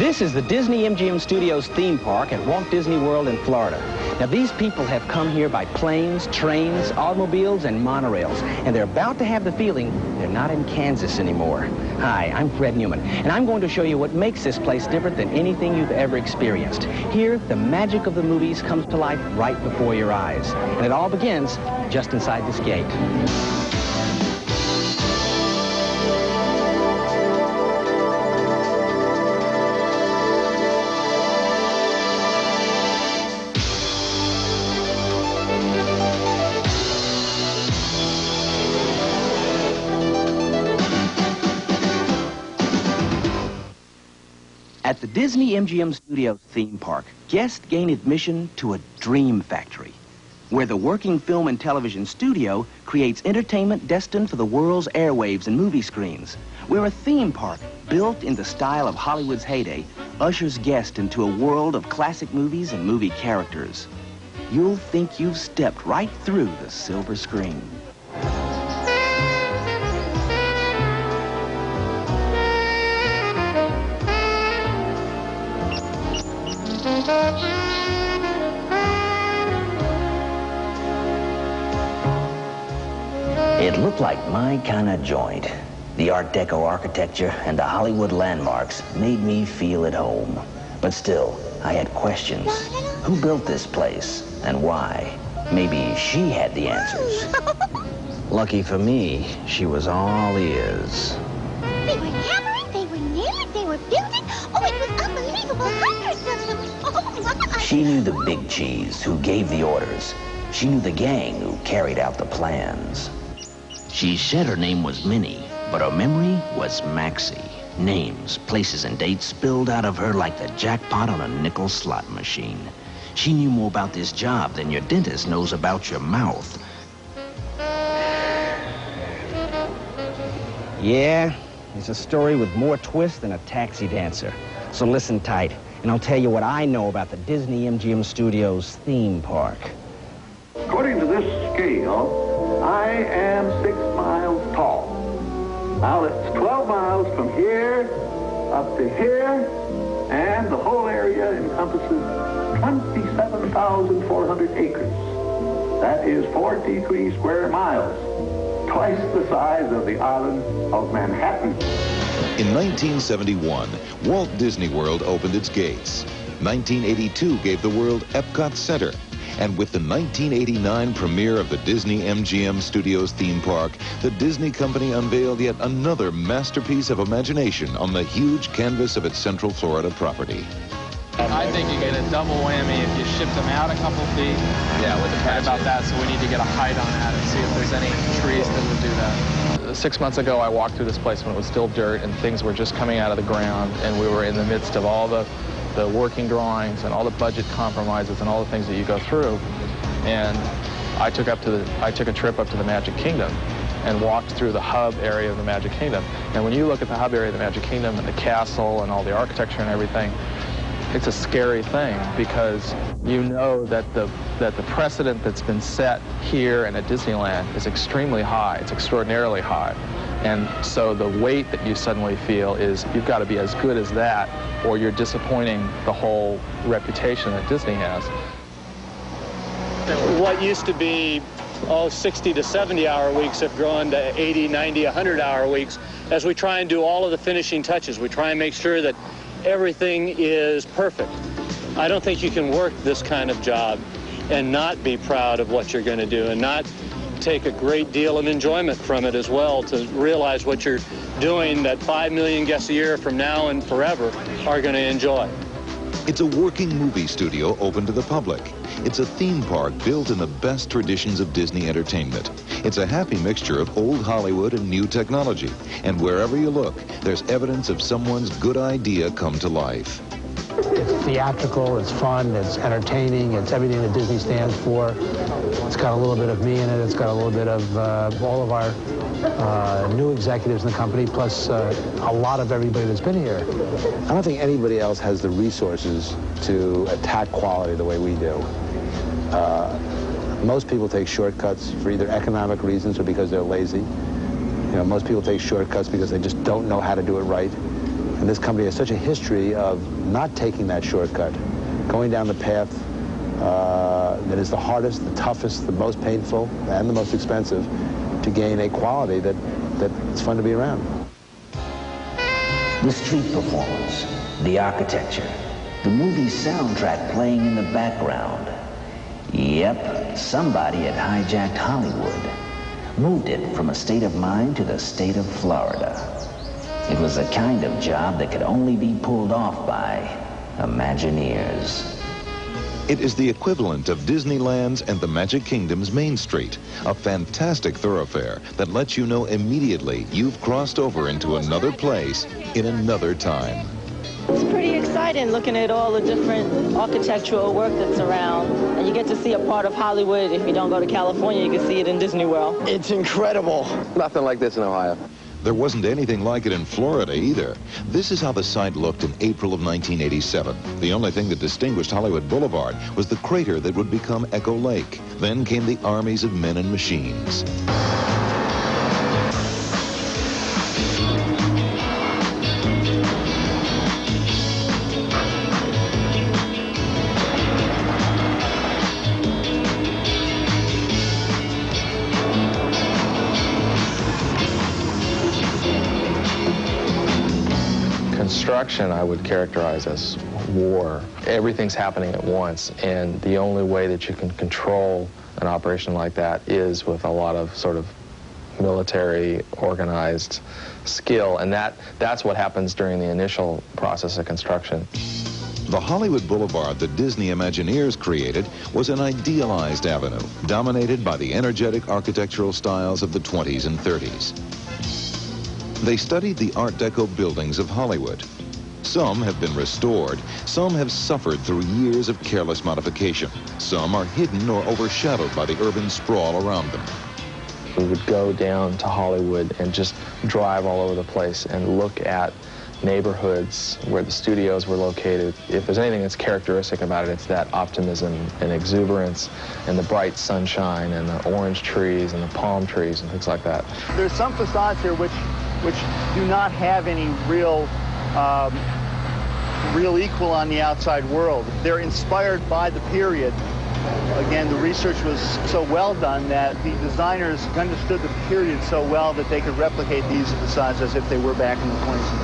This is the Disney-MGM Studios theme park at Walt Disney World in Florida. Now, these people have come here by planes, trains, automobiles, and monorails, and they're about to have the feeling they're not in Kansas anymore. Hi, I'm Fred Newman, and I'm going to show you what makes this place different than anything you've ever experienced. Here, the magic of the movies comes to life right before your eyes, and it all begins just inside this gate. At the Disney-MGM Studios theme park, guests gain admission to a dream factory, where the working film and television studio creates entertainment destined for the world's airwaves and movie screens, where a theme park built in the style of Hollywood's heyday ushers guests into a world of classic movies and movie characters. You'll think you've stepped right through the silver screen. It looked like my kind of joint. The Art Deco architecture and the Hollywood landmarks made me feel at home. But still, I had questions. Who built this place and why? Maybe she had the answers. Lucky for me, she was all ears. They were hammering, they were nailing, they were building. Oh, it was unbelievable. Hundreds of them. Oh, my. She knew the big cheese who gave the orders. She knew the gang who carried out the plans. She said her name was Minnie, but her memory was Maxie. Names, places, and dates spilled out of her like the jackpot on a nickel slot machine. She knew more about this job than your dentist knows about your mouth. Yeah, it's a story with more twist than a taxi dancer. So listen tight, and I'll tell you what I know about the Disney-MGM Studios theme park. According to this scale, I am 6 miles tall. Now it's 12 miles from here up to here, and the whole area encompasses 27,400 acres. That is 43 square miles, twice the size of the island of Manhattan. In 1971, Walt Disney World opened its gates. 1982 gave the world Epcot Center. And with the 1989 premiere of the Disney-MGM Studios theme park, the Disney company unveiled yet another masterpiece of imagination on the huge canvas of its Central Florida property. I think you get a double whammy if you shift them out a couple feet. Yeah, with the patch about that, so we need to get a height on that and see if there's any trees that would do that. 6 months ago, I walked through this place when it was still dirt and things were just coming out of the ground, and we were in the midst of all the working drawings and all the budget compromises and all the things that you go through. And I took a trip up to the Magic Kingdom and walked through the hub area of the Magic Kingdom. And when you look at the hub area of the Magic Kingdom and the castle and all the architecture and everything, it's a scary thing because you know that the precedent that's been set here and at Disneyland is extremely high. It's extraordinarily high. And so the weight that you suddenly feel is you've got to be as good as that or you're disappointing the whole reputation that Disney has. What used to be 60 to 70-hour weeks have grown to 80, 90, 100-hour weeks as we try and do all of the finishing touches. We try and make sure that everything is perfect. I don't think you can work this kind of job and not be proud of what you're going to do and not take a great deal of enjoyment from it as well, to realize what you're doing that 5 million guests a year from now and forever are going to enjoy. It's a working movie studio open to the public. It's a theme park built in the best traditions of Disney entertainment. It's a happy mixture of old Hollywood and new technology. And wherever you look, there's evidence of someone's good idea come to life. It's theatrical, it's fun, it's entertaining, it's everything that Disney stands for. It's got a little bit of me in it, it's got a little bit of all of our new executives in the company, plus a lot of everybody that's been here. I don't think anybody else has the resources to attack quality the way we do. Most people take shortcuts for either economic reasons or because they're lazy. You know, most people take shortcuts because they just don't know how to do it right. And this company has such a history of not taking that shortcut, going down the path that is the hardest, the toughest, the most painful, and the most expensive to gain a quality that it's fun to be around. The street performance, the architecture, the movie soundtrack playing in the background. Yep, somebody had hijacked Hollywood, moved it from a state of mind to the state of Florida. It was a kind of job that could only be pulled off by Imagineers. It is the equivalent of Disneyland's and the Magic Kingdom's Main Street, a fantastic thoroughfare that lets you know immediately you've crossed over into another place in another time. It's pretty exciting looking at all the different architectural work that's around, and you get to see a part of Hollywood. If you don't go to California, you can see it in Disney World. It's incredible. Nothing like this in Ohio. There wasn't anything like it in Florida either. This is how the site looked in April of 1987. The only thing that distinguished Hollywood Boulevard was the crater that would become Echo Lake. Then came the armies of men and machines. Construction I would characterize as war. Everything's happening at once, and the only way that you can control an operation like that is with a lot of sort of military organized skill, and that's what happens during the initial process of construction. The Hollywood Boulevard that Disney Imagineers created was an idealized avenue, dominated by the energetic architectural styles of the 20s and 30s. They studied the Art Deco buildings of Hollywood. Some have been restored, some have suffered through years of careless modification. Some are hidden or overshadowed by the urban sprawl around them. We would go down to Hollywood and just drive all over the place and look at neighborhoods where the studios were located. If there's anything that's characteristic about it, it's that optimism and exuberance and the bright sunshine and the orange trees and the palm trees and things like that. There's some facades here which do not have any real equal on the outside world. They're inspired by the period. Again, the research was so well done that the designers understood the period so well that they could replicate these facades as if they were back in the 20s and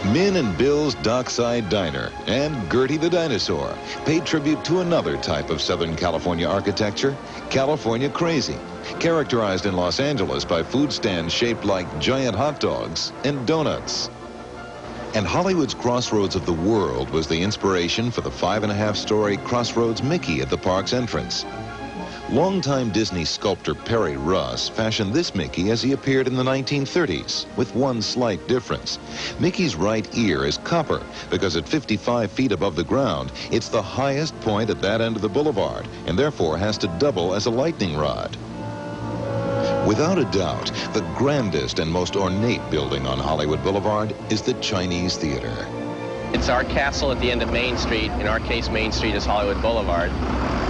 30s. Min and Bill's Dockside Diner and Gertie the Dinosaur paid tribute to another type of Southern California architecture, California Crazy, characterized in Los Angeles by food stands shaped like giant hot dogs and donuts. And Hollywood's Crossroads of the World was the inspiration for the 5.5-story Crossroads Mickey at the park's entrance. Longtime Disney sculptor Perry Russ fashioned this Mickey as he appeared in the 1930s, with one slight difference. Mickey's right ear is copper because at 55 feet above the ground, it's the highest point at that end of the boulevard and therefore has to double as a lightning rod. Without a doubt, the grandest and most ornate building on Hollywood Boulevard is the Chinese Theater. It's our castle at the end of Main Street. In our case, Main Street is Hollywood Boulevard,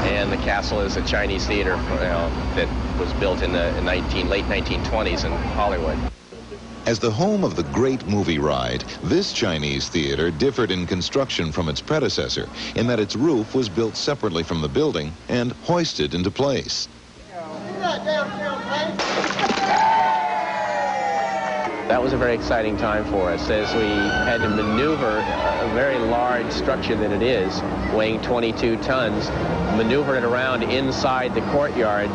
and the castle is a Chinese theater that was built in the late 1920s in Hollywood. As the home of the great movie ride, this Chinese theater differed in construction from its predecessor in that its roof was built separately from the building and hoisted into place. That was a very exciting time for us as we had to maneuver a very large structure that it is, weighing 22 tons, maneuver it around inside the courtyard,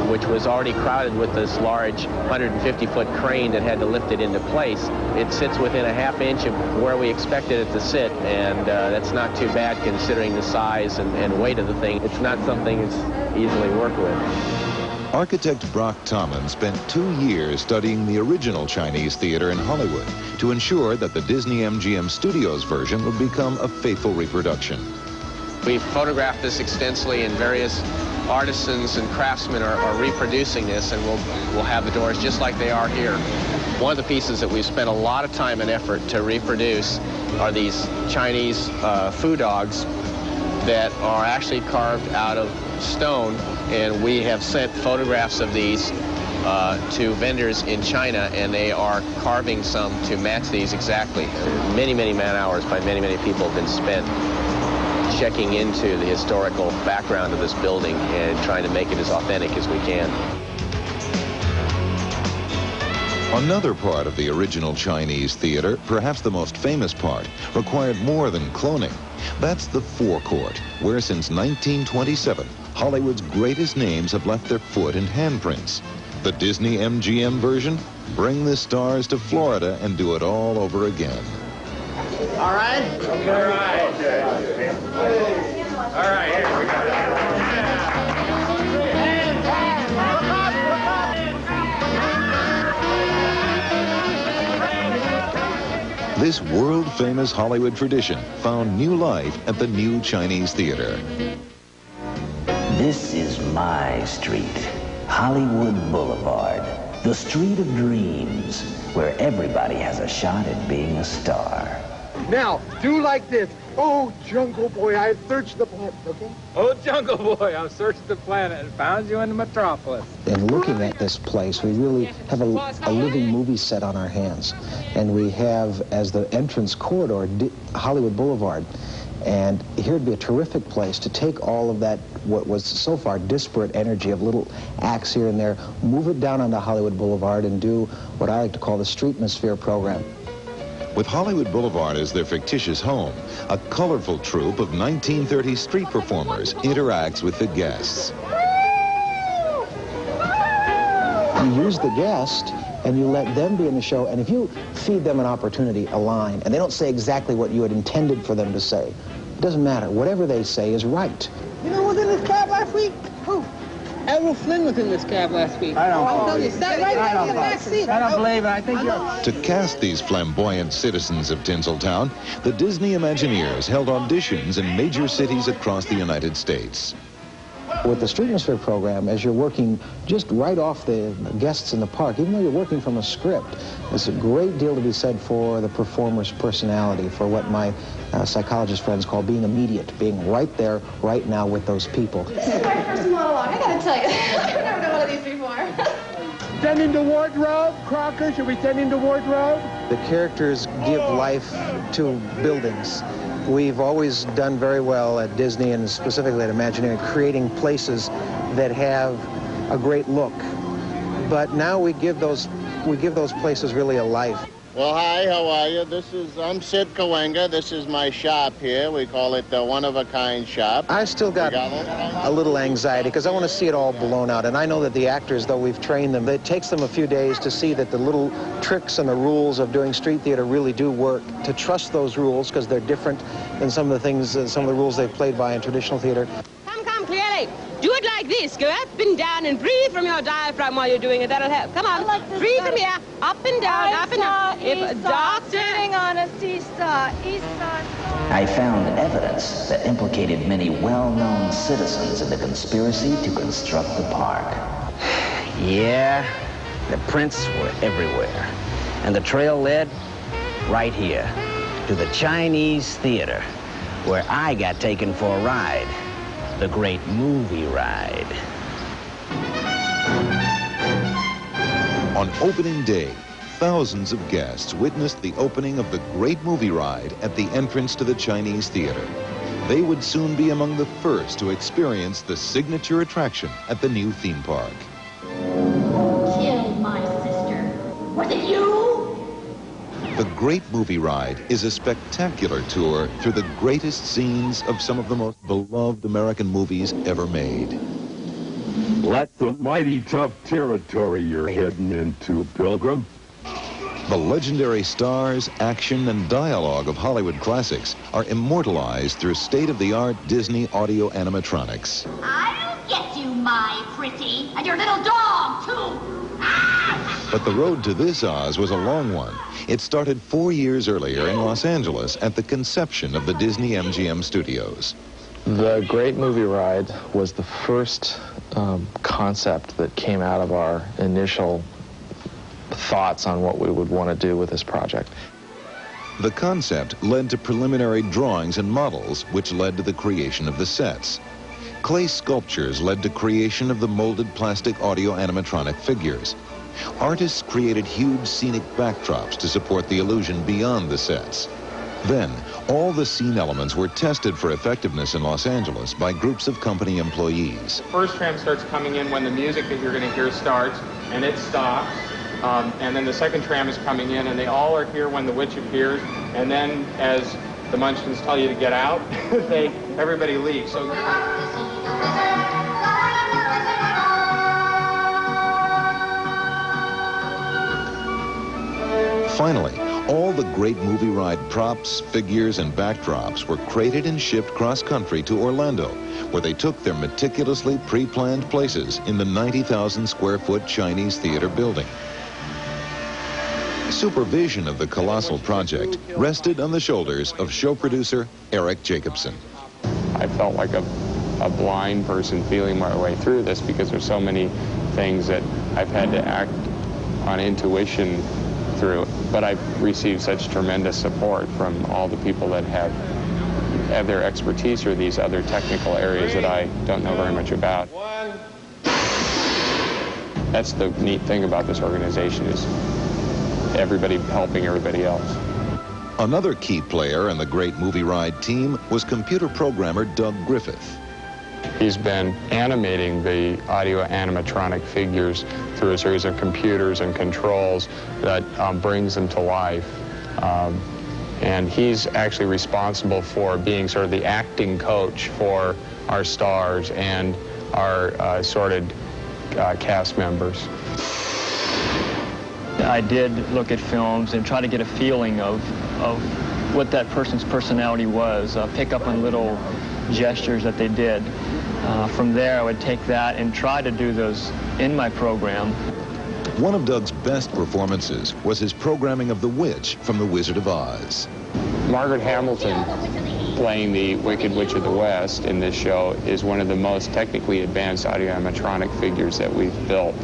which was already crowded with this large 150-foot crane that had to lift it into place. It sits within a half inch of where we expected it to sit, and that's not too bad considering the size and weight of the thing. It's not something that's easily worked with. Architect Brock Tomlin spent 2 years studying the original Chinese theater in Hollywood to ensure that the Disney-MGM Studios version would become a faithful reproduction. We've photographed this extensively, and various artisans and craftsmen are reproducing this, and we'll have the doors just like they are here. One of the pieces that we've spent a lot of time and effort to reproduce are these Chinese foo dogs that are actually carved out of stone, and we have sent photographs of these to vendors in China, and they are carving some to match these exactly. Many, many man-hours by many, many people have been spent checking into the historical background of this building and trying to make it as authentic as we can. Another part of the original Chinese theater, perhaps the most famous part, required more than cloning. That's the forecourt, where since 1927, Hollywood's greatest names have left their foot and handprints. The Disney-MGM version? Bring the stars to Florida and do it all over again. All right? Okay. All right. All right, here we go. This world-famous Hollywood tradition found new life at the new Chinese theater. This is my street, Hollywood Boulevard, the street of dreams, where everybody has a shot at being a star. Now, do like this. Oh, Jungle Boy, I've searched the planet, okay? Oh, Jungle Boy, I've searched the planet and found you in the metropolis. In looking at this place, we really have a living movie set on our hands. And we have, as the entrance corridor, Hollywood Boulevard. And here would be a terrific place to take all of that, what was so far disparate energy of little acts here and there, move it down onto Hollywood Boulevard and do what I like to call the Streetmosphere program. With Hollywood Boulevard as their fictitious home, a colorful troupe of 1930s street performers interacts with the guests. You use the guest and you let them be in the show, and if you feed them an opportunity, a line, and they don't say exactly what you had intended for them to say, it doesn't matter. Whatever they say is right. You know who was in this cab last week? Who? Errol Flynn was in this cab last week. I don't I'll tell you. Sat right there in the back seat. I don't believe it. I think you're... To cast these flamboyant citizens of Tinseltown, the Disney Imagineers held auditions in major cities across the United States. With the Streetmosphere program, as you're working just right off the guests in the park, even though you're working from a script, there's a great deal to be said for the performer's personality, for what my psychologist friends call being immediate, being right there, right now with those people. This is my first monologue, I gotta tell you. I've never done one of these before. Send him to wardrobe, Crocker. Should we send him to wardrobe? The characters give life to buildings. We've always done very well at Disney and specifically at Imagineering, creating places that have a great look. But now we give those places really a life. Well, hi, how are you? I'm Sid Kawenga. This is my shop here. We call it the one-of-a-kind shop. I still got a little anxiety because I want to see it all blown out. And I know that the actors, though we've trained them, it takes them a few days to see that the little tricks and the rules of doing street theater really do work. To trust those rules because they're different than some of the things, some of the rules they've played by in traditional theater. Come clearly. Do it like this. Go up and down and breathe from your diaphragm while you're doing it. That'll help. Come on. Breathe from here. Up and down, up and down. If doctor... Sitting on a seesaw, east side. I found evidence that implicated many well-known citizens in the conspiracy to construct the park. Yeah, the prints were everywhere. And the trail led right here to the Chinese theater, where I got taken for a ride. The great movie ride. On opening day, thousands of guests witnessed the opening of the great movie ride at the entrance to the Chinese theater. They would soon be among the first to experience the signature attraction at the new theme park. Killed my sister. Was it you? The Great Movie Ride is a spectacular tour through the greatest scenes of some of the most beloved American movies ever made. That's a mighty tough territory you're heading into, Pilgrim. The legendary stars, action, and dialogue of Hollywood classics are immortalized through state-of-the-art Disney audio animatronics. I'll get you, my pretty, and your little dog, too. But the road to this Oz was a long one. It started 4 years earlier in Los Angeles at the conception of the Disney-MGM Studios. The Great Movie Ride was the first concept that came out of our initial thoughts on what we would want to do with this project. The concept led to preliminary drawings and models, which led to the creation of the sets. Clay sculptures led to creation of the molded plastic audio animatronic figures. Artists created huge scenic backdrops to support the illusion beyond the sets. Then, all the scene elements were tested for effectiveness in Los Angeles by groups of company employees. First tram starts coming in when the music that you're going to hear starts, and it stops. And then the second tram is coming in, and they all are here when the witch appears. And then, as the Munchkins tell you to get out, everybody leaves. So. Finally, all the great movie ride props, figures, and backdrops were created and shipped cross-country to Orlando, where they took their meticulously pre-planned places in the 90,000-square-foot Chinese theater building. Supervision of the colossal project rested on the shoulders of show producer Eric Jacobson. I felt like a blind person feeling my way through this because there's so many things that I've had to act on intuition through. But I've received such tremendous support from all the people that have their expertise or these other technical areas that I don't know very much about. That's the neat thing about this organization is everybody helping everybody else. Another key player in the great movie ride team was computer programmer Doug Griffith. He's been animating the audio animatronic figures through a series of computers and controls that brings them to life. And he's actually responsible for being sort of the acting coach for our stars and our assorted cast members. I did look at films and try to get a feeling of what that person's personality was, pick up on little gestures that they did. From there, I would take that and try to do those in my program. One of Doug's best performances was his programming of the witch from The Wizard of Oz. Margaret Hamilton, playing the Wicked Witch of the West in this show, is one of the most technically advanced audio animatronic figures that we've built.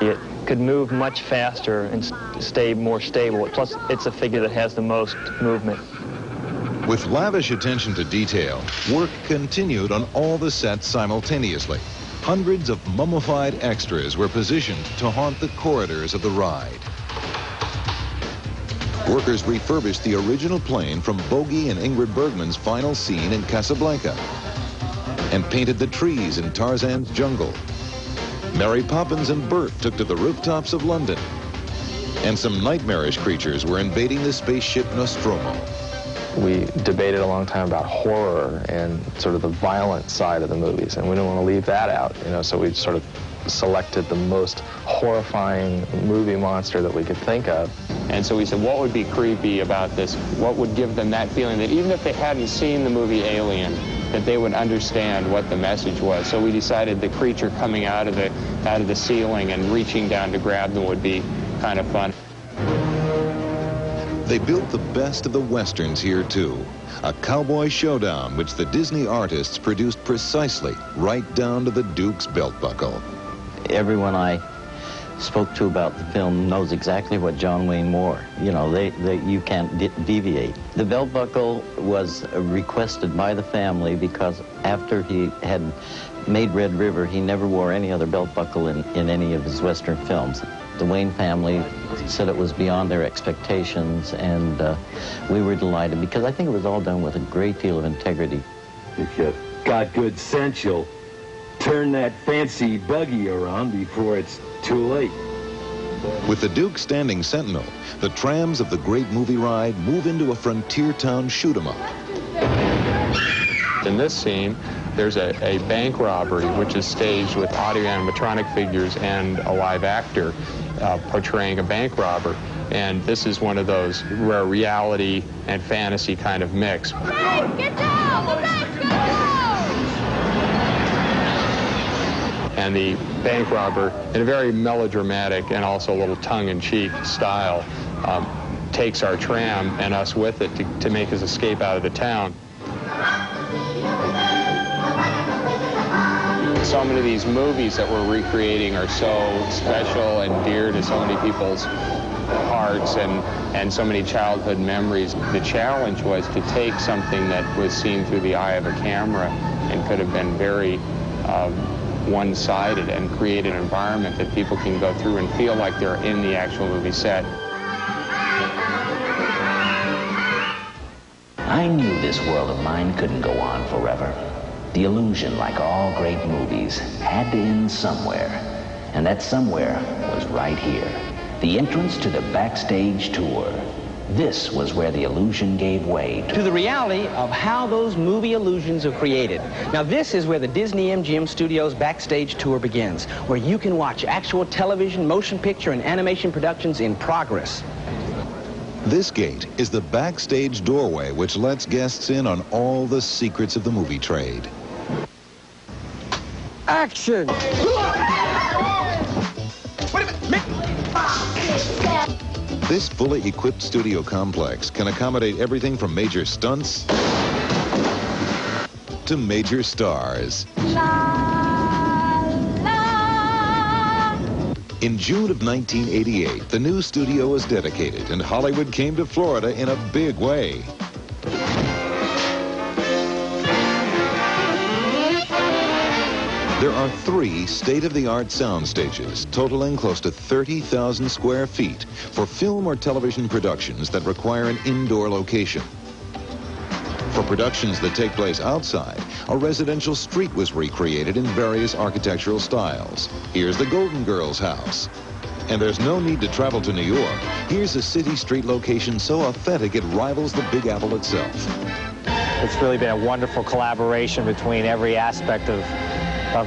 It could move much faster and stay more stable. Plus, it's a figure that has the most movement. With lavish attention to detail, work continued on all the sets simultaneously. Hundreds of mummified extras were positioned to haunt the corridors of the ride. Workers refurbished the original plane from Bogey and Ingrid Bergman's final scene in Casablanca and painted the trees in Tarzan's jungle. Mary Poppins and Bert took to the rooftops of London, and some nightmarish creatures were invading the spaceship Nostromo. We debated a long time about horror and sort of the violent side of the movies, and we didn't want to leave that out, so we sort of selected the most horrifying movie monster that we could think of. And so we said, what would be creepy about this? What would give them that feeling that even if they hadn't seen the movie Alien, that they would understand what the message was? So we decided the creature coming out of the ceiling and reaching down to grab them would be kind of fun. They built the best of the Westerns here, too. A cowboy showdown which the Disney artists produced precisely, right down to the Duke's belt buckle. Everyone I spoke to about the film knows exactly what John Wayne wore. You can't deviate. The belt buckle was requested by the family because after he had made Red River, he never wore any other belt buckle in any of his Western films. The Wayne family said it was beyond their expectations, and we were delighted because I think it was all done with a great deal of integrity. If you got good sense, you'll turn that fancy buggy around before it's too late. With the Duke standing sentinel, the trams of the great movie ride move into a frontier town shoot-'em-up. In this scene, there's a bank robbery which is staged with audio animatronic figures and a live actor portraying a bank robber. And this is one of those where reality and fantasy kind of mix. Hey, get down! The bank's gonna And the bank robber, in a very melodramatic and also a little tongue-in-cheek style, takes our tram and us with it to make his escape out of the town. So many of these movies that we're recreating are so special and dear to so many people's hearts and so many childhood memories. The challenge was to take something that was seen through the eye of a camera and could have been very one-sided and create an environment that people can go through and feel like they're in the actual movie set. I knew this world of mine couldn't go on forever. The illusion, like all great movies, had to end somewhere. And that somewhere was right here. The entrance to the backstage tour. This was where the illusion gave way to the reality of how those movie illusions are created. Now this is where the Disney-MGM Studios backstage tour begins, where you can watch actual television, motion picture, and animation productions in progress. This gate is the backstage doorway which lets guests in on all the secrets of the movie trade. Action! This fully equipped studio complex can accommodate everything from major stunts to major stars. In June of 1988, the new studio was dedicated, and Hollywood came to Florida in a big way. There are 3 state-of-the-art sound stages, totaling close to 30,000 square feet, for film or television productions that require an indoor location. For productions that take place outside, a residential street was recreated in various architectural styles. Here's the Golden Girls house. And there's no need to travel to New York. Here's a city street location so authentic it rivals the Big Apple itself. It's really been a wonderful collaboration between every aspect of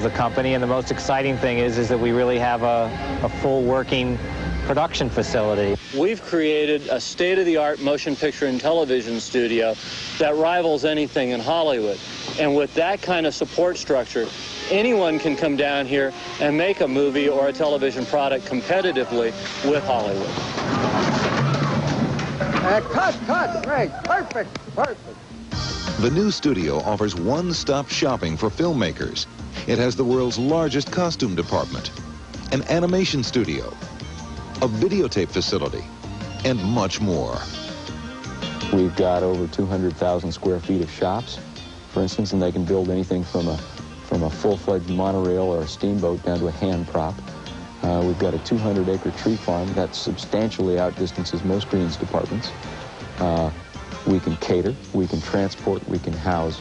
the company, and the most exciting thing is that we really have a full working production facility. We've created a state-of-the-art motion picture and television studio that rivals anything in Hollywood. And with that kind of support structure, anyone can come down here and make a movie or a television product competitively with Hollywood. Cut, Greg. Perfect. The new studio offers one-stop shopping for filmmakers. It has the world's largest costume department, an animation studio, a videotape facility, and much more. We've got over 200,000 square feet of shops, for instance, and they can build anything from a full-fledged monorail or a steamboat down to a hand prop. We've got a 200-acre tree farm that substantially outdistances most greens departments. We can cater, we can transport, we can house,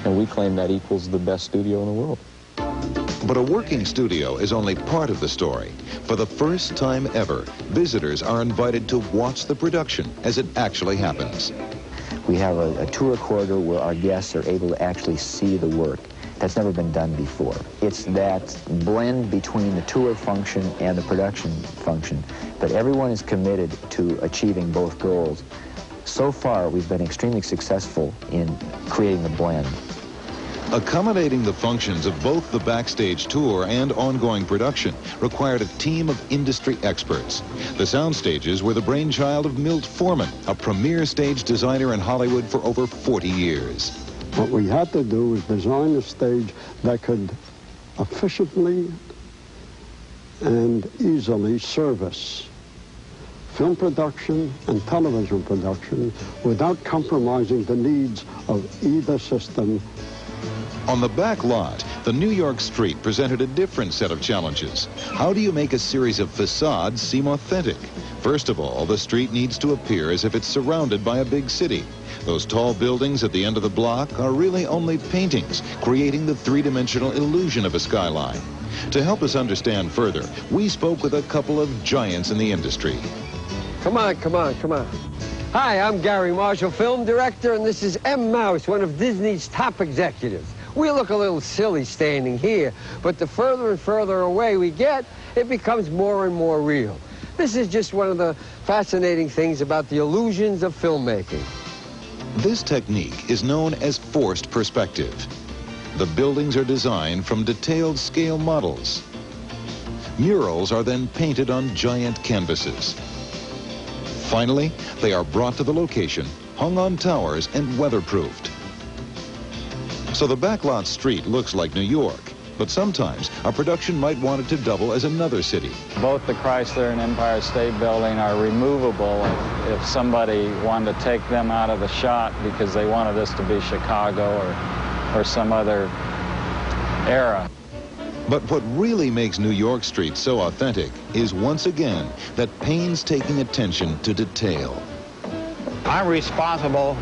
and we claim that equals the best studio in the world. But a working studio is only part of the story. For the first time ever, visitors are invited to watch the production as it actually happens. We have a tour corridor where our guests are able to actually see the work. That's never been done before. It's that blend between the tour function and the production function, but everyone is committed to achieving both goals. So far, we've been extremely successful in creating the blend. Accommodating the functions of both the backstage tour and ongoing production required a team of industry experts. The sound stages were the brainchild of Milt Forman, a premier stage designer in Hollywood for over 40 years. What we had to do was design a stage that could efficiently and easily service film production and television production without compromising the needs of either system. On the back lot, the New York street presented a different set of challenges. How do you make a series of facades seem authentic? First of all, the street needs to appear as if it's surrounded by a big city. Those tall buildings at the end of the block are really only paintings, creating the three-dimensional illusion of a skyline. To help us understand further, we spoke with a couple of giants in the industry. Come on. Hi, I'm Gary Marshall, film director, and this is M. Mouse, one of Disney's top executives. We look a little silly standing here, but the further and further away we get, it becomes more and more real. This is just one of the fascinating things about the illusions of filmmaking. This technique is known as forced perspective. The buildings are designed from detailed scale models. Murals are then painted on giant canvases. Finally, they are brought to the location, hung on towers, and weatherproofed. So the backlot street looks like New York, but sometimes a production might want it to double as another city. Both the Chrysler and Empire State Building are removable if somebody wanted to take them out of the shot because they wanted this to be Chicago or some other era. But what really makes New York Street so authentic is, once again, that painstaking attention to detail. I'm responsible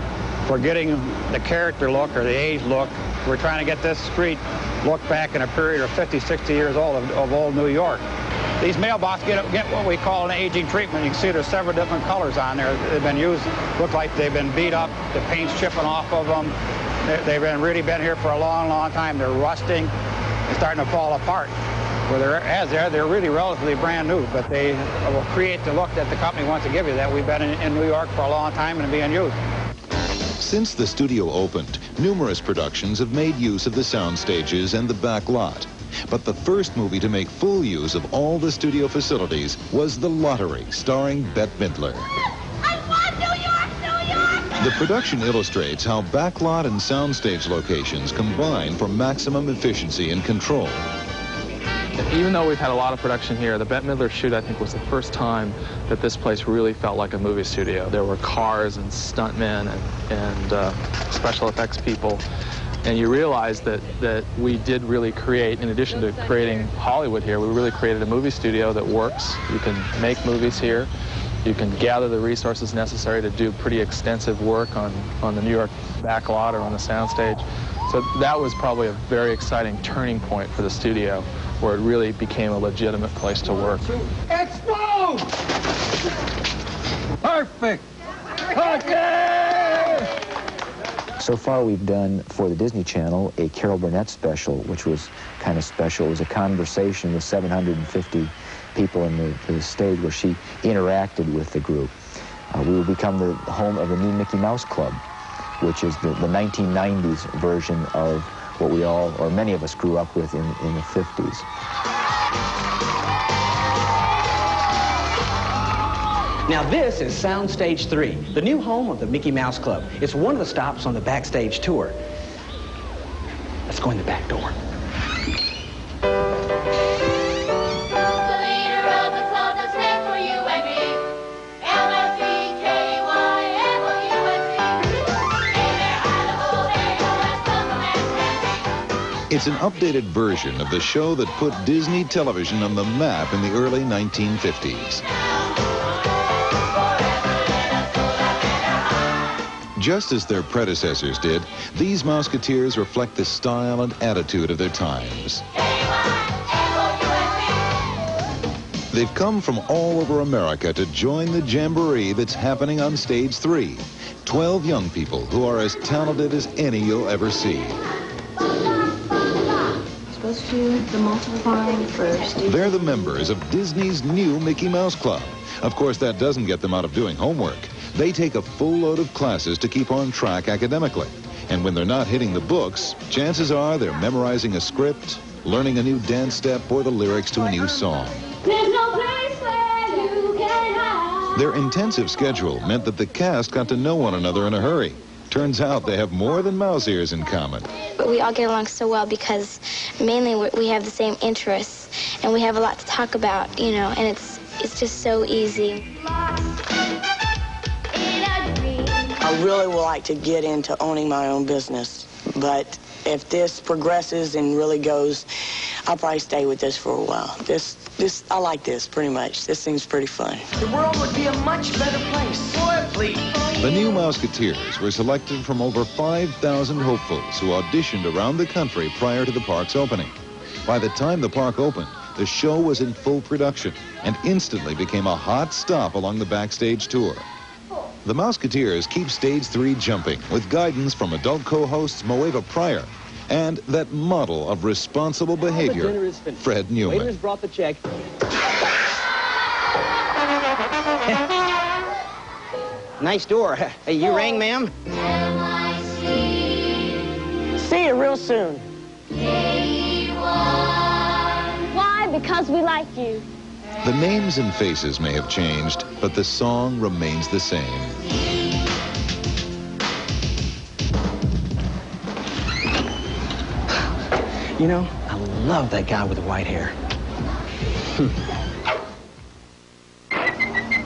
for getting the character look or the age look. We're trying to get this street look back in a period of 50, 60 years old of old New York. These mailboxes get what we call an aging treatment. You can see there's several different colors on there. They've been used, look like they've been beat up, the paint's chipping off of them. They've really been here for a long, long time. They're rusting and starting to fall apart. Where they're really relatively brand new, but they will create the look that the company wants to give you, that we've been in New York for a long time and being used. Since the studio opened, numerous productions have made use of the sound stages and the back lot. But the first movie to make full use of all the studio facilities was The Lottery, starring Bette Midler. I want New York, New York! The production illustrates how backlot and soundstage locations combine for maximum efficiency and control. Even though we've had a lot of production here, the Bette Midler shoot, I think, was the first time that this place really felt like a movie studio. There were cars and stuntmen and special effects people. And you realize that we did really create, in addition to creating Hollywood here, we really created a movie studio that works. You can make movies here. You can gather the resources necessary to do pretty extensive work on the New York backlot or on the soundstage. So that was probably a very exciting turning point for the studio, where it really became a legitimate place to work. Explode! Perfect! Okay! So far we've done for the Disney Channel a Carol Burnett special, which was kind of special. It was a conversation with 750 people in the stage where she interacted with the group. We will become the home of the new Mickey Mouse Club, which is the 1990s version of what we all, or many of us, grew up with in the 50s. Now this is Soundstage 3, the new home of the Mickey Mouse Club. It's one of the stops on the backstage tour. Let's go in the back door. It's an updated version of the show that put Disney television on the map in the early 1950s. Just as their predecessors did, these Mouseketeers reflect the style and attitude of their times. They've come from all over America to join the jamboree that's happening on Stage 3. 12 young people who are as talented as any you'll ever see. Supposed to do the multiplying first. They're the members of Disney's new Mickey Mouse Club. Of course, that doesn't get them out of doing homework. They take a full load of classes to keep on track academically. And when they're not hitting the books, chances are they're memorizing a script, learning a new dance step, or the lyrics to a new song. There's no place where you can hide. Their intensive schedule meant that the cast got to know one another in a hurry. Turns out they have more than mouse ears in common. But we all get along so well because mainly we have the same interests and we have a lot to talk about, you know, and it's just so easy. I really would like to get into owning my own business, but if this progresses and really goes, I'll probably stay with this for a while. I like this pretty much. This seems pretty fun. The world would be a much better place. Boy, please. The new Mouseketeers were selected from over 5,000 hopefuls who auditioned around the country prior to the park's opening. By the time the park opened, the show was in full production and instantly became a hot stop along the backstage tour. The Mouseketeers keep Stage 3 jumping with guidance from adult co-hosts Moeva Pryor and that model of responsible behavior, Fred Newman. Waiters brought the check. Nice door. Hey, you rang, ma'am? See you real soon. Why? Because we like you. The names and faces may have changed, but the song remains the same. You know, I love that guy with the white hair.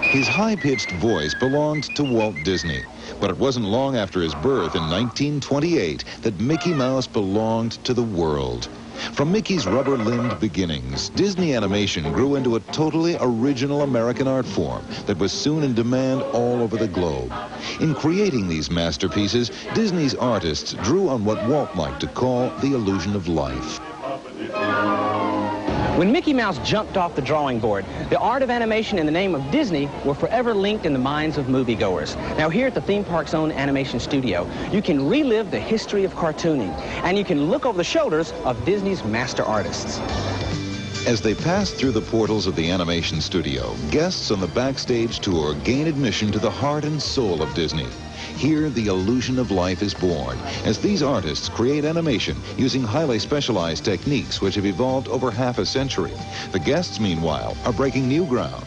His high-pitched voice belonged to Walt Disney, but it wasn't long after his birth in 1928 that Mickey Mouse belonged to the world. From Mickey's rubber-limbed beginnings, Disney animation grew into a totally original American art form that was soon in demand all over the globe. In creating these masterpieces, Disney's artists drew on what Walt liked to call the illusion of life. When Mickey Mouse jumped off the drawing board, the art of animation and the name of Disney were forever linked in the minds of moviegoers. Now here at the theme park's own animation studio, you can relive the history of cartooning, and you can look over the shoulders of Disney's master artists. As they pass through the portals of the animation studio, guests on the backstage tour gain admission to the heart and soul of Disney. Here, the illusion of life is born, as these artists create animation using highly specialized techniques which have evolved over half a century. The guests, meanwhile, are breaking new ground.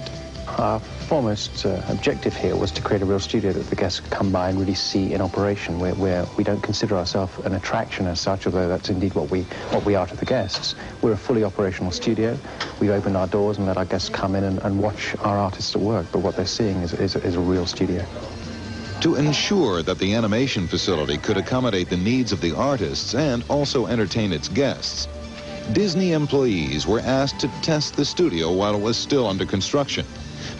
Our foremost objective here was to create a real studio that the guests could come by and really see in operation, where we don't consider ourselves an attraction as such, although that's indeed what we are to the guests. We're a fully operational studio. We've opened our doors and let our guests come in and watch our artists at work, but what they're seeing is a real studio. To ensure that the animation facility could accommodate the needs of the artists and also entertain its guests, Disney employees were asked to test the studio while it was still under construction.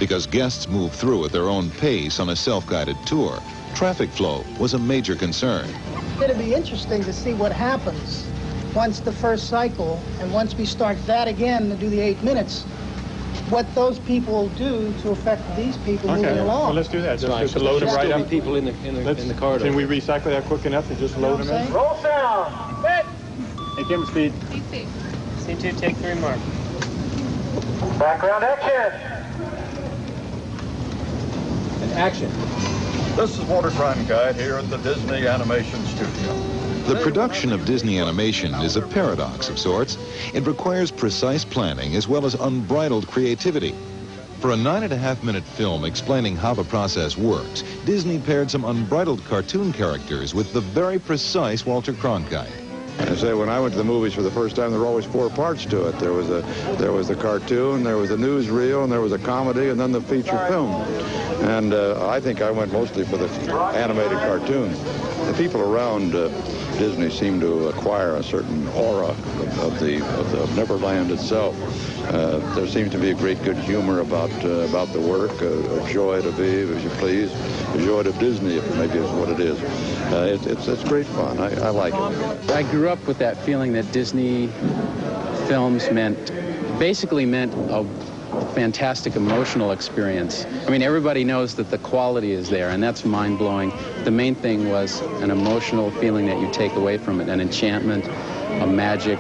Because guests moved through at their own pace on a self-guided tour, traffic flow was a major concern. It'll be interesting to see what happens once the first cycle, and once we start that again to do the 8 minutes, what those people do to affect these people moving along. Well, let's do that. Just load them right up. People in the corridor. Can we recycle that quick enough to just load them in? Roll sound. Hit. Hey, camera speed. CC. C2, take 3, mark. Background action. And action. This is Walter Cronkite here at the Disney Animation Studio. The production of Disney animation is a paradox of sorts. It requires precise planning as well as unbridled creativity. For a 9.5-minute film explaining how the process works, Disney paired some unbridled cartoon characters with the very precise Walter Cronkite. I say, when I went to the movies for the first time, there were always 4 parts to it. There was the cartoon, there was a newsreel, and there was a comedy, and then the feature film. And I think I went mostly for the animated cartoon. The people around Disney seem to acquire a certain aura of Neverland itself. There seems to be a great good humor about the work, a joie de vivre, if you please, a joie de Disney, if maybe is what it is. It's great fun. I like it. I grew up with that feeling that Disney films basically meant a fantastic emotional experience. I mean, everybody knows that the quality is there, and that's mind-blowing. The main thing was an emotional feeling that you take away from it, an enchantment, a magic,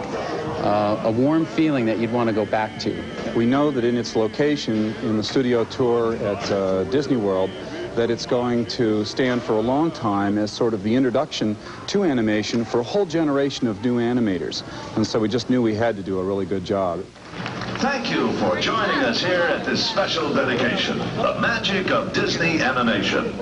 a warm feeling that you'd want to go back to. We know that in its location in the studio tour at Disney World, that it's going to stand for a long time as sort of the introduction to animation for a whole generation of new animators. And so we just knew we had to do a really good job. Thank you for joining us here at this special dedication, The Magic of Disney Animation.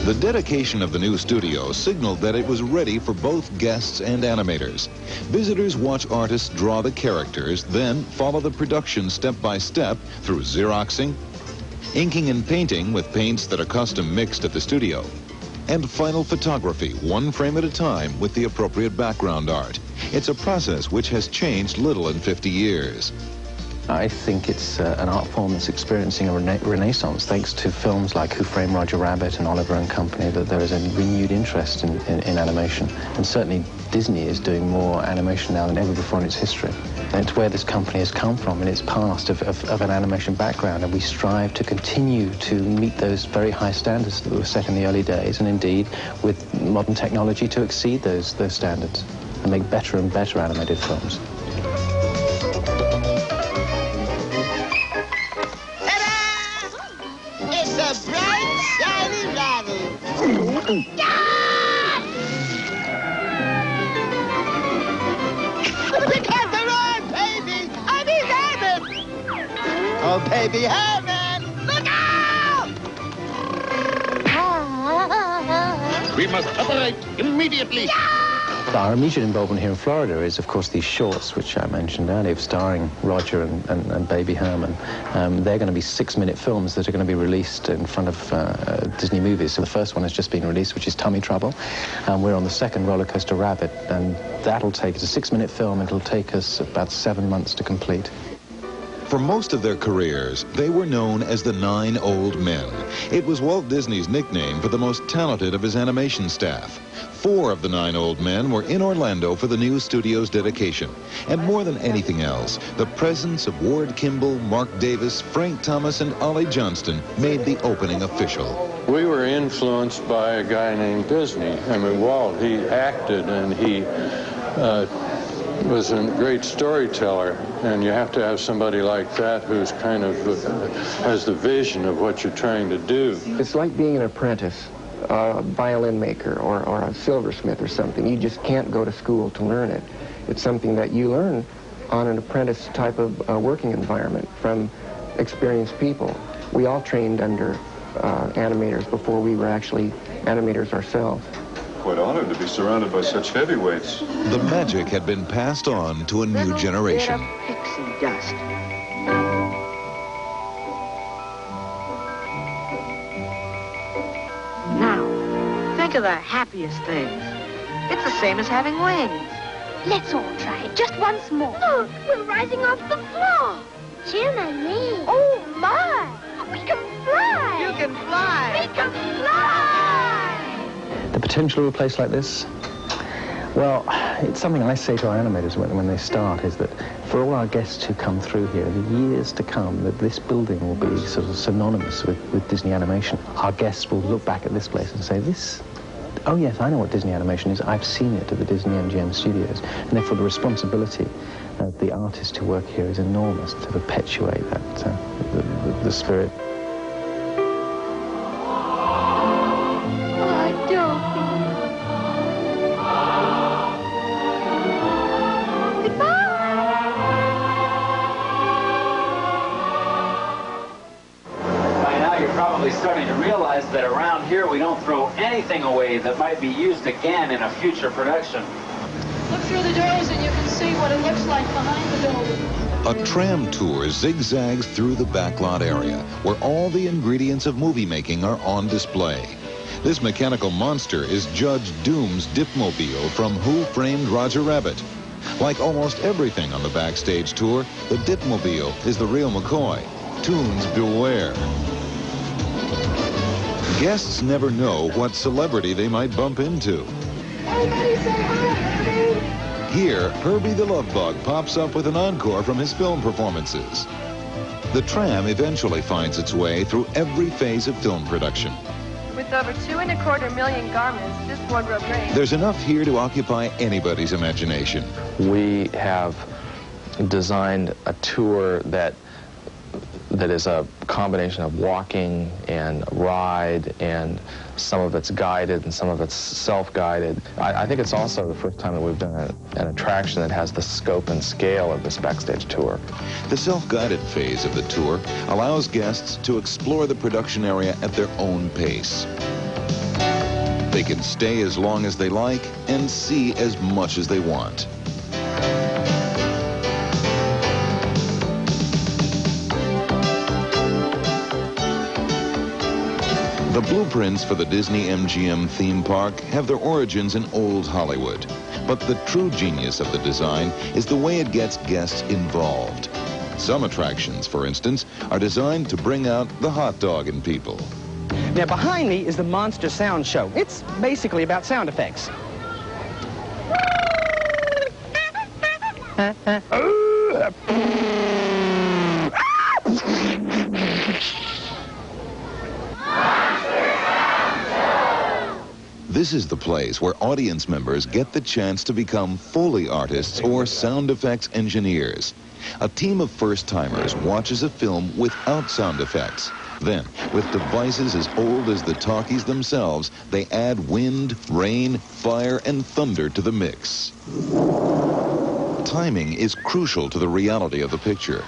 The dedication of the new studio signaled that it was ready for both guests and animators. Visitors watch artists draw the characters, then follow the production step by step through Xeroxing, inking and painting with paints that are custom mixed at the studio, and final photography, 1 frame at a time with the appropriate background art. It's a process which has changed little in 50 years. I think it's an art form that's experiencing a renaissance thanks to films like Who Framed Roger Rabbit and Oliver and Company, that there is a renewed interest in animation. And certainly Disney is doing more animation now than ever before in its history. And it's where this company has come from in its past of an animation background, and we strive to continue to meet those very high standards that were set in the early days, and indeed with modern technology to exceed those standards and make better and better animated films. It's a bright, shiny rabbit. Because they're on, baby! I mean Herman! Oh, baby Herman! Look out! We must operate immediately. Our immediate involvement here in Florida is, of course, these shorts, which I mentioned earlier, starring Roger and Baby Herman. They're going to be 6-minute films that are going to be released in front of Disney movies. So the first one has just been released, which is Tummy Trouble. We're on the second, Roller Coaster Rabbit, and that'll take us, a 6-minute film, it'll take us about 7 months to complete. For most of their careers, they were known as the 9 Old Men. It was Walt Disney's nickname for the most talented of his animation staff. 4 of the 9 Old Men were in Orlando for the new studio's dedication. And more than anything else, the presence of Ward Kimball, Mark Davis, Frank Thomas, and Ollie Johnston made the opening official. We were influenced by a guy named Disney. I mean, Walt, he acted and he was a great storyteller, and you have to have somebody like that who's kind of has the vision of what you're trying to do. It's like being an apprentice, a violin maker or a silversmith or something. You just can't go to school to learn it. It's something that you learn on an apprentice type of working environment from experienced people. We all trained under animators before we were actually animators ourselves. Quite honored to be surrounded by such heavyweights. The magic had been passed on to a new generation. Pixie dust. Now, think of the happiest things. It's the same as having wings. Let's all try it, just once more. Look, we're rising off the floor. Jim and me. Oh, my. We can fly. You can fly. We can fly. The potential of a place like this? Well, it's something I say to our animators when they start, is that for all our guests who come through here, the years to come, that this building will be sort of synonymous with Disney animation. Our guests will look back at this place and say, oh yes, I know what Disney animation is. I've seen it at the Disney-MGM Studios. And therefore the responsibility of the artists who work here is enormous to perpetuate that, the spirit. Starting to realize that around here we don't throw anything away that might be used again in a future production. Look through the doors and you can see what it looks like behind the building. A tram tour zigzags through the backlot area where all the ingredients of movie making are on display. This mechanical monster is Judge Doom's Dipmobile from Who Framed Roger Rabbit. Like almost everything on the backstage tour, the Dipmobile is the real McCoy. Tunes beware. Guests never know what celebrity they might bump into. Everybody say hi, Herbie. Here, Herbie the Love Bug pops up with an encore from his film performances. The tram eventually finds its way through every phase of film production. With over 2.25 million garments, this wardrobe range. There's enough here to occupy anybody's imagination. We have designed a tour that is a combination of walking and ride, and some of it's guided and some of it's self-guided. I think it's also the first time that we've done an attraction that has the scope and scale of this backstage tour. The self-guided phase of the tour allows guests to explore the production area at their own pace. They can stay as long as they like and see as much as they want. The blueprints for the Disney-MGM theme park have their origins in old Hollywood. But the true genius of the design is the way it gets guests involved. Some attractions, for instance, are designed to bring out the hot dog in people. Now, behind me is the Monster Sound Show. It's basically about sound effects. This is the place where audience members get the chance to become Foley artists or sound effects engineers. A team of first-timers watches a film without sound effects. Then, with devices as old as the talkies themselves, they add wind, rain, fire, and thunder to the mix. Timing is crucial to the reality of the picture.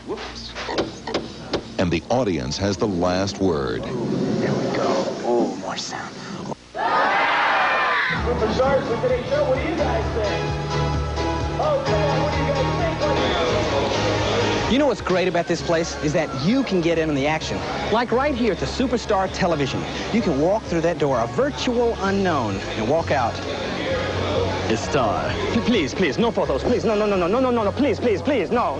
And the audience has the last word. There we go. Oh, more sound. cars for today's show. What do you guys think? Oh, come on, what do you guys think? You know what's great about this place is that you can get in on the action. Like right here at the Superstar Television. You can walk through that door, a virtual unknown, and walk out a star. Please, please, no photos, please. No, please, please, please. No.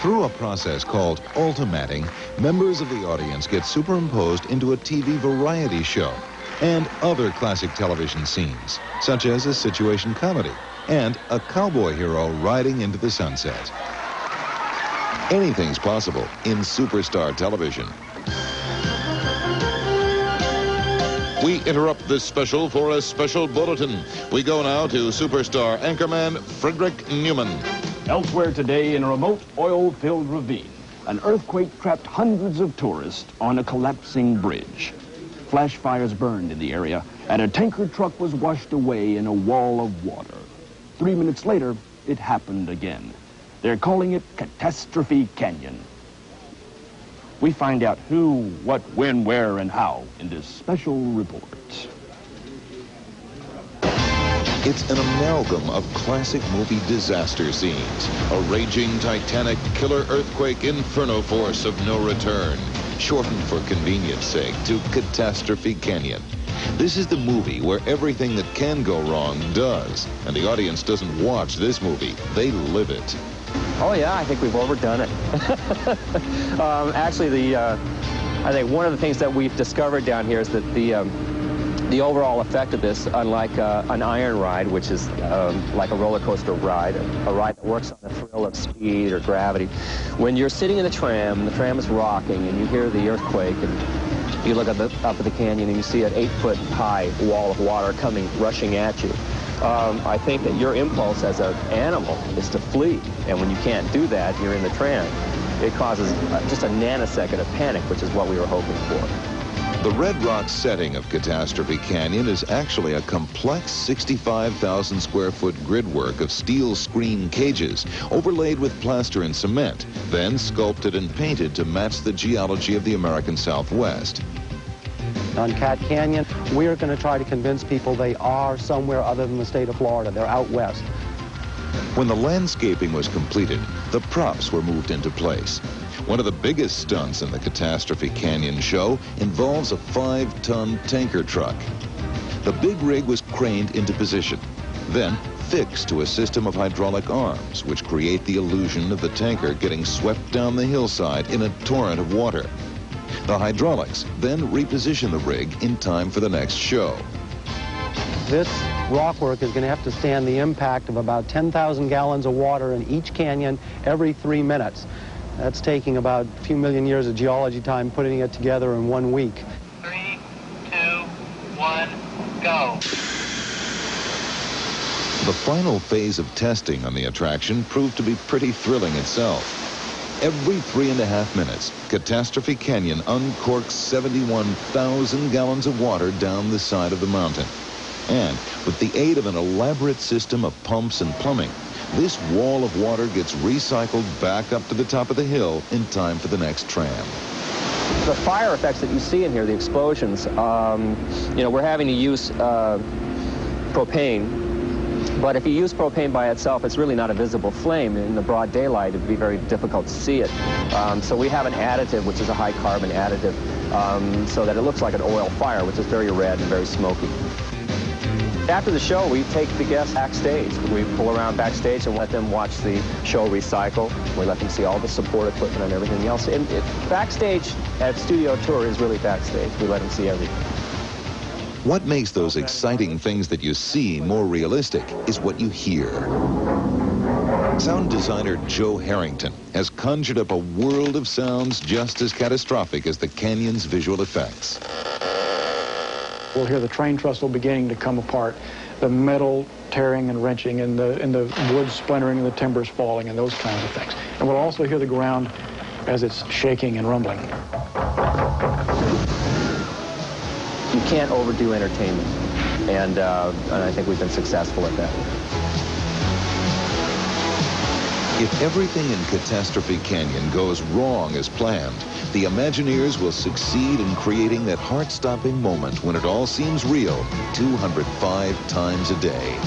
Through a process called ultimating, members of the audience get superimposed into a TV variety show and other classic television scenes, such as a situation comedy and a cowboy hero riding into the sunset. Anything's possible in Superstar Television. We interrupt this special for a special bulletin. We go now to Superstar anchorman Fred Newman. Elsewhere today, in a remote oil-filled ravine, an earthquake trapped hundreds of tourists on a collapsing bridge. Flash fires burned in the area, and a tanker truck was washed away in a wall of water. 3 minutes later, it happened again. They're calling it Catastrophe Canyon. We find out who, what, when, where, and how in this special report. It's an amalgam of classic movie disaster scenes. A raging Titanic killer earthquake inferno force of no return. Shortened for convenience sake to Catastrophe Canyon. This is the movie where everything that can go wrong does. And the audience doesn't watch this movie, they live it. Oh yeah, I think we've overdone it. Actually, I think one of the things that we've discovered down here is that the overall effect of this, unlike an iron ride, which is like a roller coaster ride, a ride that works on the thrill of speed or gravity, when you're sitting in the tram is rocking, and you hear the earthquake, and you look up at the canyon and you see an 8-foot-high wall of water coming rushing at you. I think that your impulse as an animal is to flee, and when you can't do that, you're in the tram. It causes just a nanosecond of panic, which is what we were hoping for. The Red Rock setting of Catastrophe Canyon is actually a complex 65,000 square foot gridwork of steel screen cages overlaid with plaster and cement, then sculpted and painted to match the geology of the American Southwest. On Cat Canyon, we are going to try to convince people they are somewhere other than the state of Florida. They're out west. When the landscaping was completed, the props were moved into place. One of the biggest stunts in the Catastrophe Canyon show involves a 5-ton tanker truck. The big rig was craned into position, then fixed to a system of hydraulic arms, which create the illusion of the tanker getting swept down the hillside in a torrent of water. The hydraulics then reposition the rig in time for the next show. This rockwork is going to have to stand the impact of about 10,000 gallons of water in each canyon every 3 minutes. That's taking about a few million years of geology time putting it together in 1 week. 3, 2, 1, go. The final phase of testing on the attraction proved to be pretty thrilling itself. Every 3.5 minutes, Catastrophe Canyon uncorks 71,000 gallons of water down the side of the mountain. And with the aid of an elaborate system of pumps and plumbing, this wall of water gets recycled back up to the top of the hill in time for the next tram. The fire effects that you see in here, the explosions, we're having to use propane. But if you use propane by itself, it's really not a visible flame. In the broad daylight, it'd be very difficult to see it. So we have an additive, which is a high carbon additive, so that it looks like an oil fire, which is very red and very smoky. After the show, we take the guests backstage. We pull around backstage and let them watch the show recycle. We let them see all the support equipment and everything else. And backstage at Studio Tour is really backstage. We let them see everything. What makes those exciting things that you see more realistic is what you hear. Sound designer Joe Harrington has conjured up a world of sounds just as catastrophic as the canyon's visual effects. We'll hear the train trestle beginning to come apart, the metal tearing and wrenching, and the wood splintering and the timbers falling and those kinds of things. And we'll also hear the ground as it's shaking and rumbling. You can't overdo entertainment, and I think we've been successful at that. If everything in Catastrophe Canyon goes wrong as planned, the Imagineers will succeed in creating that heart-stopping moment when it all seems real 205 times a day.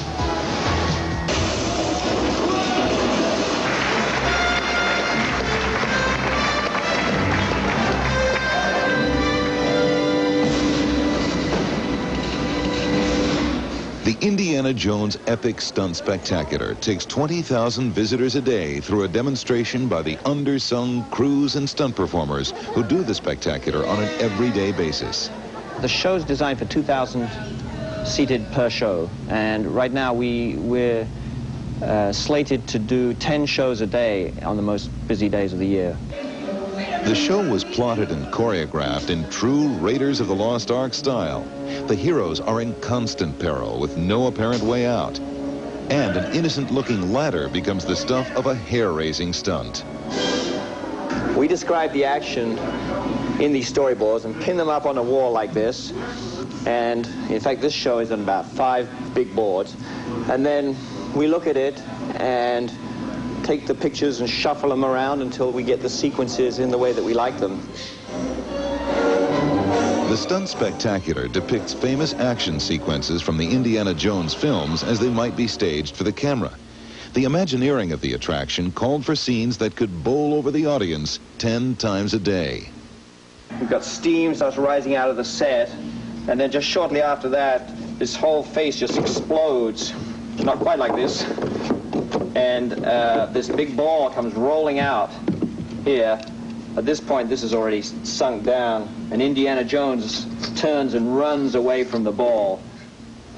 The Indiana Jones Epic Stunt Spectacular takes 20,000 visitors a day through a demonstration by the undersung crews and stunt performers who do the spectacular on an everyday basis. The show's designed for 2,000 seated per show, and right now we're slated to do 10 shows a day on the most busy days of the year. The show was plotted and choreographed in true Raiders of the Lost Ark style. The heroes are in constant peril with no apparent way out. And an innocent-looking ladder becomes the stuff of a hair-raising stunt. We describe the action in these storyboards and pin them up on a wall like this. And in fact, this show is on about 5 big boards. And then we look at it and take the pictures and shuffle them around until we get the sequences in the way that we like them. The Stunt Spectacular depicts famous action sequences from the Indiana Jones films as they might be staged for the camera. The Imagineering of the attraction called for scenes that could bowl over the audience 10 times a day. We've got steam starts rising out of the set, and then just shortly after that, this whole face just explodes. Not quite like this. And this big ball comes rolling out here. At this point, this is already sunk down, and Indiana Jones turns and runs away from the ball.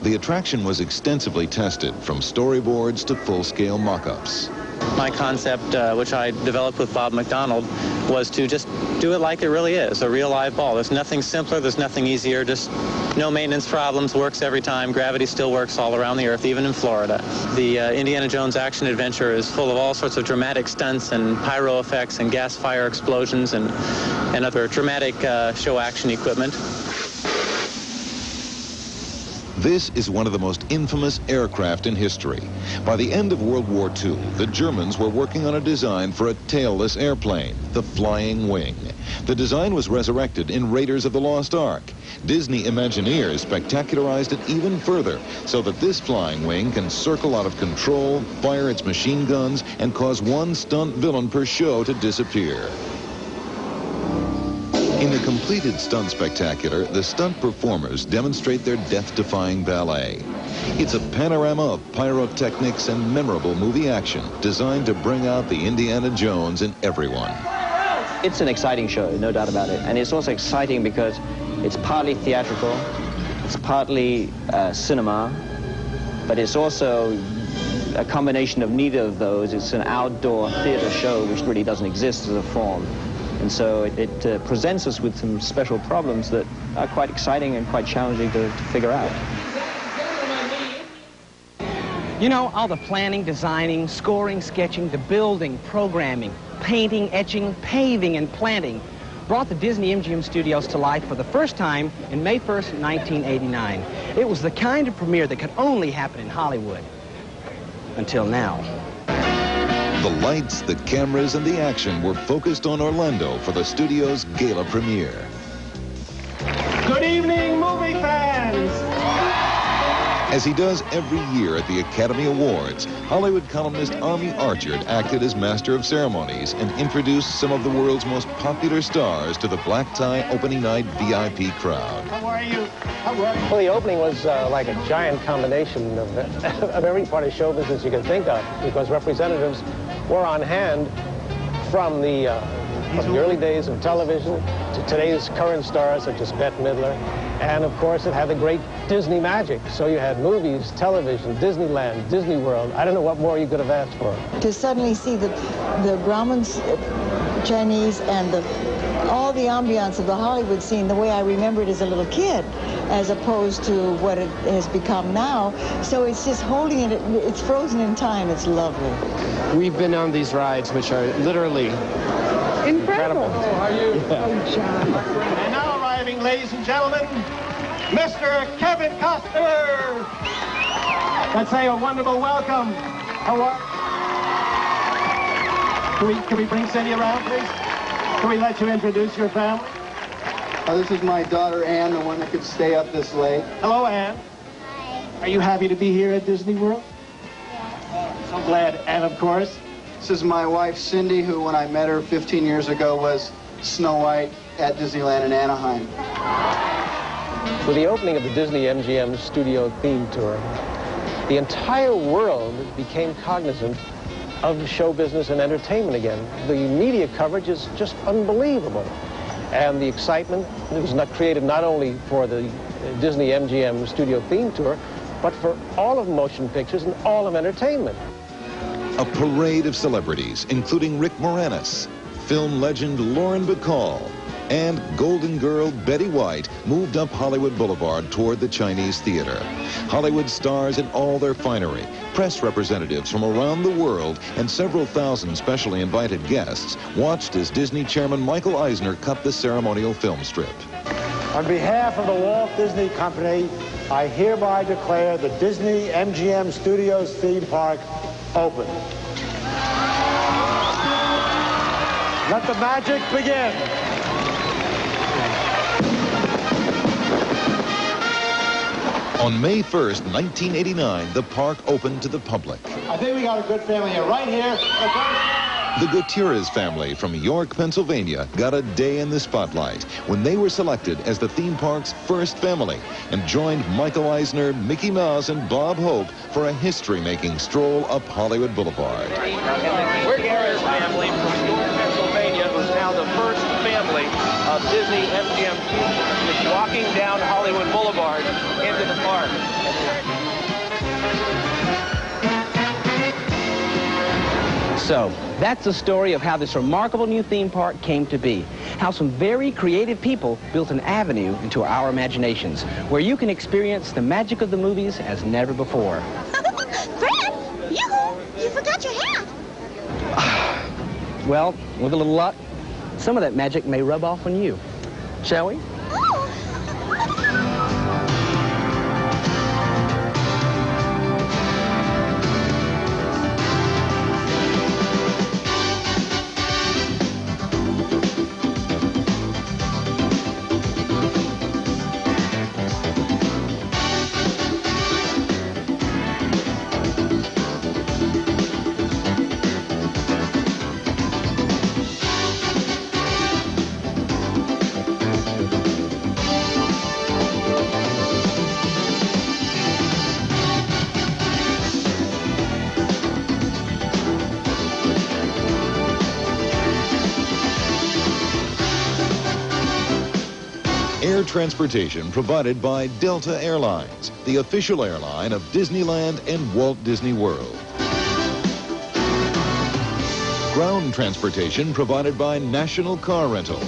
The attraction was extensively tested, from storyboards to full-scale mock-ups. My concept, which I developed with Bob McDonald, was to just do it like it really is, a real live ball. There's nothing simpler, there's nothing easier, just no maintenance problems, works every time. Gravity still works all around the Earth, even in Florida. The Indiana Jones action adventure is full of all sorts of dramatic stunts and pyro effects and gas fire explosions and other dramatic show action equipment. This is one of the most infamous aircraft in history. By the end of World War II, the Germans were working on a design for a tailless airplane, the Flying Wing. The design was resurrected in Raiders of the Lost Ark. Disney Imagineers spectacularized it even further so that this flying wing can circle out of control, fire its machine guns, and cause one stunt villain per show to disappear. In the completed stunt spectacular, the stunt performers demonstrate their death-defying ballet. It's a panorama of pyrotechnics and memorable movie action designed to bring out the Indiana Jones in everyone. It's an exciting show, no doubt about it. And it's also exciting because it's partly theatrical, it's partly cinema, but it's also a combination of neither of those. It's an outdoor theater show which really doesn't exist as a form. And so it presents us with some special problems that are quite exciting and quite challenging to figure out. You know, all the planning, designing, scoring, sketching, the building, programming, painting, etching, paving, and planting brought the Disney-MGM Studios to life for the first time in May 1st, 1989. It was the kind of premiere that could only happen in Hollywood. Until now. The lights, the cameras, and the action were focused on Orlando for the studio's gala premiere. Good evening, movie fans! As he does every year at the Academy Awards, Hollywood columnist Army Acherd acted as master of ceremonies and introduced some of the world's most popular stars to the black tie opening night VIP crowd. How are you? Well, the opening was like a giant combination of every part of show business you can think of, because representatives were on hand from the early days of television to today's current stars such as Bette Midler. And of course, it had the great Disney magic. So you had movies, television, Disneyland, Disney World. I don't know what more you could have asked for. To suddenly see the Brahmins, Chinese, and all the ambiance of the Hollywood scene the way I remember it as a little kid, as opposed to what it has become now. So it's just holding it, it's frozen in time. It's lovely. We've been on these rides, which are literally incredible. How are you? Yeah. Oh, John. And now arriving, ladies and gentlemen, Mr. Kevin Costner. Let's say a wonderful welcome. How are... Can we bring Cindy around, please? Can we let you introduce your family? This is my daughter, Ann, the one that could stay up this late. Hello, Ann. Hi. Are you happy to be here at Disney World? Yeah. So glad. And, of course, this is my wife, Cindy, who, when I met her 15 years ago, was Snow White at Disneyland in Anaheim. With the opening of the Disney-MGM Studio theme tour, the entire world became cognizant of show business and entertainment again. The media coverage is just unbelievable. And the excitement was created not only for the Disney-MGM Studio theme tour, but for all of motion pictures and all of entertainment. A parade of celebrities, including Rick Moranis, film legend Lauren Bacall, and Golden Girl Betty White moved up Hollywood Boulevard toward the Chinese Theater. Hollywood stars in all their finery, press representatives from around the world, and several thousand specially invited guests watched as Disney chairman Michael Eisner cut the ceremonial film strip. On behalf of the Walt Disney Company, I hereby declare the Disney-MGM Studios theme park open. Let the magic begin. On May 1st, 1989, the park opened to the public. I think we got a good family here. Right here. The Gutierrez family from York, Pennsylvania, got a day in the spotlight when they were selected as the theme park's first family and joined Michael Eisner, Mickey Mouse, and Bob Hope for a history-making stroll up Hollywood Boulevard. We're Gutierrez family from York, Pennsylvania, who's now the first family of Disney-MGM Studios, walking down Hollywood Boulevard into the park. So, that's the story of how this remarkable new theme park came to be. How some very creative people built an avenue into our imaginations, where you can experience the magic of the movies as never before. Fred! You forgot your hat! Well, with a little luck, some of that magic may rub off on you. Shall we? Air transportation provided by Delta Airlines, the official airline of Disneyland and Walt Disney World. Ground transportation provided by National Car Rental.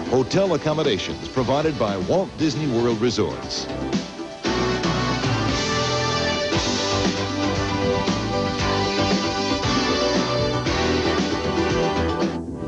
Hotel accommodations provided by Walt Disney World Resorts.